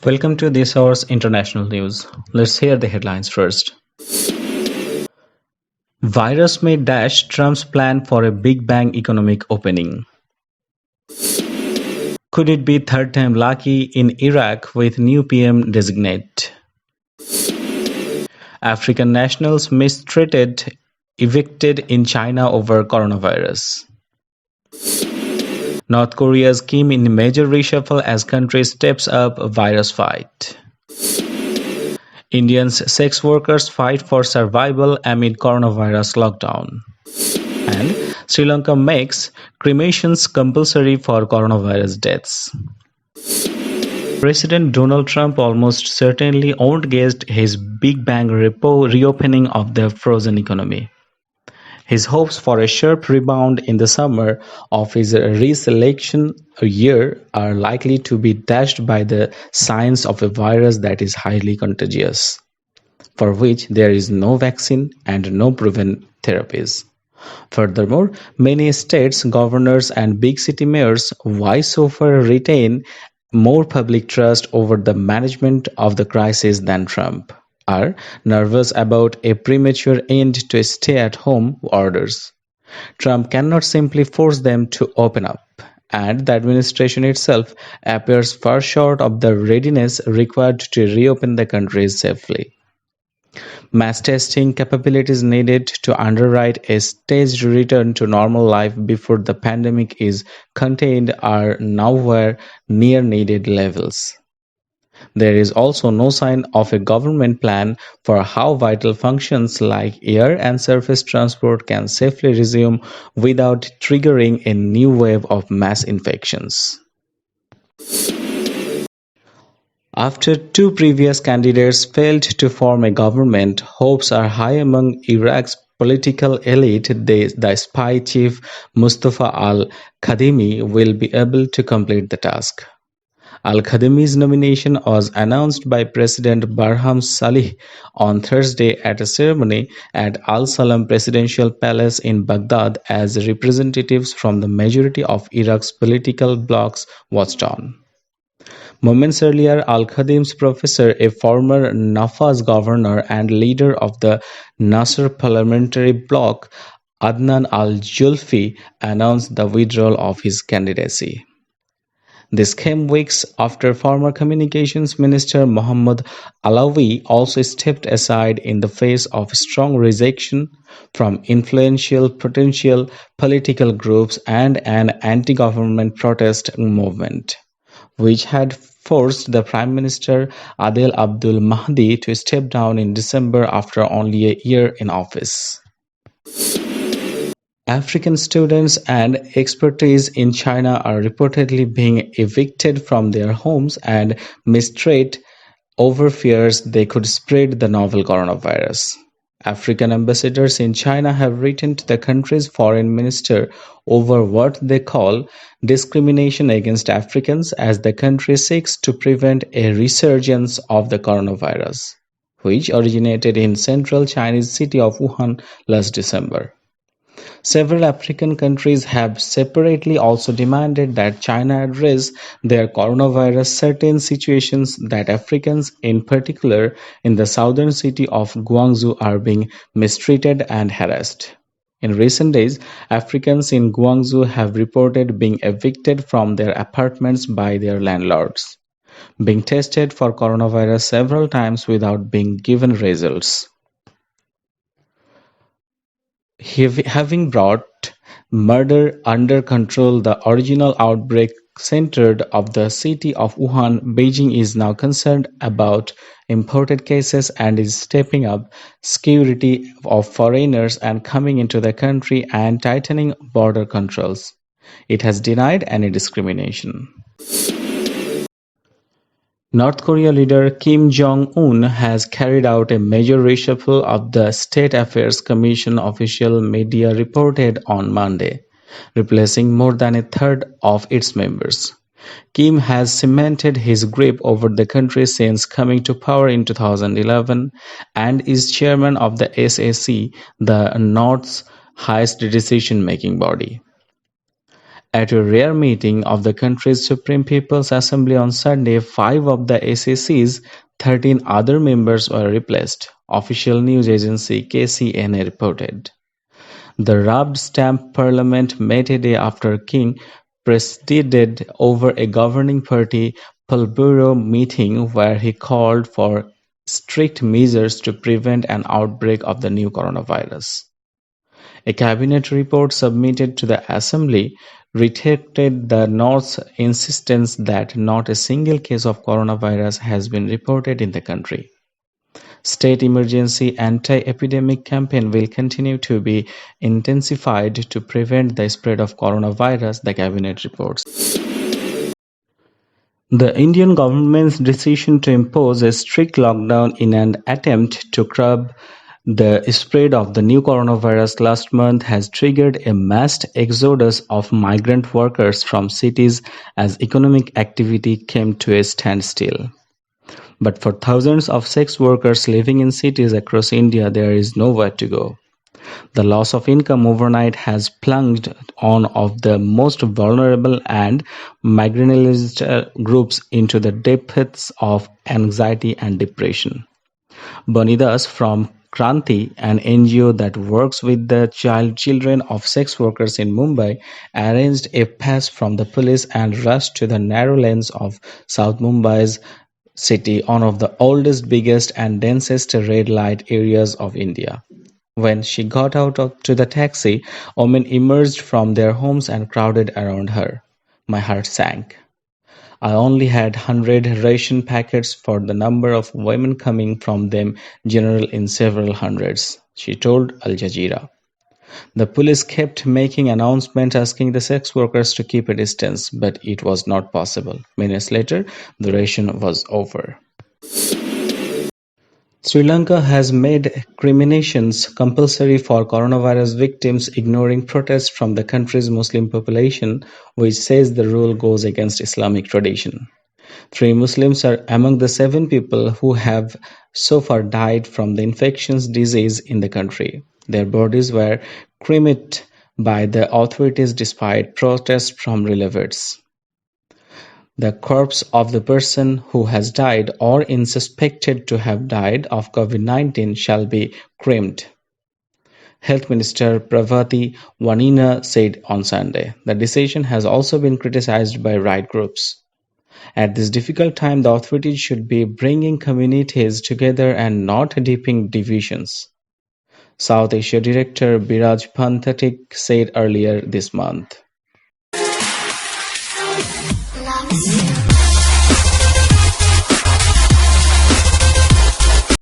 Welcome to this hour's international news. Let's hear the headlines first. Virus may dash Trump's plan for a Big Bang economic opening. Could it be third time lucky in Iraq with new PM designate? African nationals mistreated, evicted in China over coronavirus. North Korea's Kim in major reshuffle as country steps up virus fight. Indians sex workers fight for survival amid coronavirus lockdown. And Sri Lanka makes cremations compulsory for coronavirus deaths. President Donald Trump almost certainly outgauged his Big Bang reopening of the frozen economy. His hopes for a sharp rebound in the summer of his re-election year are likely to be dashed by the signs of a virus that is highly contagious, for which there is no vaccine and no proven therapies. Furthermore, many states, governors, and big city mayors so far retain more public trust over the management of the crisis than Trump, are nervous about a premature end to stay-at-home orders. Trump cannot simply force them to open up, and the administration itself appears far short of the readiness required to reopen the country safely. Mass testing capabilities needed to underwrite a staged return to normal life before the pandemic is contained are nowhere near needed levels. There is also no sign of a government plan for how vital functions like air and surface transport can safely resume without triggering a new wave of mass infections. After two previous candidates failed to form a government, hopes are high among Iraq's political elite the spy chief Mustafa al-Kadhimi will be able to complete the task. Al-Kadhimi's nomination was announced by President Barham Salih on Thursday at a ceremony at Al-Salam Presidential Palace in Baghdad as representatives from the majority of Iraq's political blocs watched on. Moments earlier, Al-Khadim's professor, a former Nafaz governor and leader of the Nasser parliamentary bloc, Adnan al-Julfi, announced the withdrawal of his candidacy. This came weeks after former Communications Minister Mohammad Alawi also stepped aside in the face of strong rejection from influential potential political groups and an anti-government protest movement, which had forced the Prime Minister Adel Abdul Mahdi to step down in December after only a year in office. African students and expertise in China are reportedly being evicted from their homes and mistreated over fears they could spread the novel coronavirus. African ambassadors in China have written to the country's foreign minister over what they call discrimination against Africans as the country seeks to prevent a resurgence of the coronavirus, which originated in central Chinese city of Wuhan last December. Several African countries have separately also demanded that China address their coronavirus certain situations that Africans, in particular in the southern city of Guangzhou, are being mistreated and harassed. In recent days, Africans in Guangzhou have reported being evicted from their apartments by their landlords, being tested for coronavirus several times without being given results. Having brought murder under control, the original outbreak centered of the city of Wuhan, Beijing is now concerned about imported cases and is stepping up security of foreigners and coming into the country and tightening border controls. It has denied any discrimination. North Korea leader Kim Jong-un has carried out a major reshuffle of the State Affairs Commission, official media reported on Monday, replacing more than a third of its members. Kim has cemented his grip over the country since coming to power in 2011 and is chairman of the SAC, the North's highest decision-making body. At a rare meeting of the country's Supreme People's Assembly on Sunday, 5 of the ACC's 13 other members were replaced, official news agency KCNA reported. The rubber stamp parliament met a day after King presided over a governing party Politburo meeting where he called for strict measures to prevent an outbreak of the new coronavirus. A cabinet report submitted to the assembly reiterated the North's insistence that not a single case of coronavirus has been reported in the country. State emergency anti-epidemic campaign will continue to be intensified to prevent the spread of coronavirus, the cabinet reports. The Indian government's decision to impose a strict lockdown in an attempt to curb the spread of the new coronavirus last month has triggered a mass exodus of migrant workers from cities as economic activity came to a standstill. But for thousands of sex workers living in cities across India, there is nowhere to go. The loss of income overnight has plunged one of the most vulnerable and marginalized groups into the depths of anxiety and depression. Bonidas from Kranti, an NGO that works with the children of sex workers in Mumbai, arranged a pass from the police and rushed to the narrow lanes of South Mumbai's city, one of the oldest, biggest, and densest red light areas of India. When she got to the taxi, women emerged from their homes and crowded around her. My heart sank. I only had 100 ration packets for the number of women coming from them general in several hundreds, she told Al Jazeera. The police kept making announcements asking the sex workers to keep a distance, but it was not possible. Minutes later, the ration was over. Sri Lanka has made cremations compulsory for coronavirus victims, ignoring protests from the country's Muslim population, which says the rule goes against Islamic tradition. 3 Muslims are among the 7 people who have so far died from the infectious disease in the country. Their bodies were cremated by the authorities despite protests from relatives. The corpse of the person who has died or is suspected to have died of COVID-19 shall be cremated, Health Minister Pravati Vanina said on Sunday. The decision has also been criticized by right groups. At this difficult time, the authorities should be bringing communities together and not deepening divisions, South Asia Director Biraj Pantatik said earlier this month.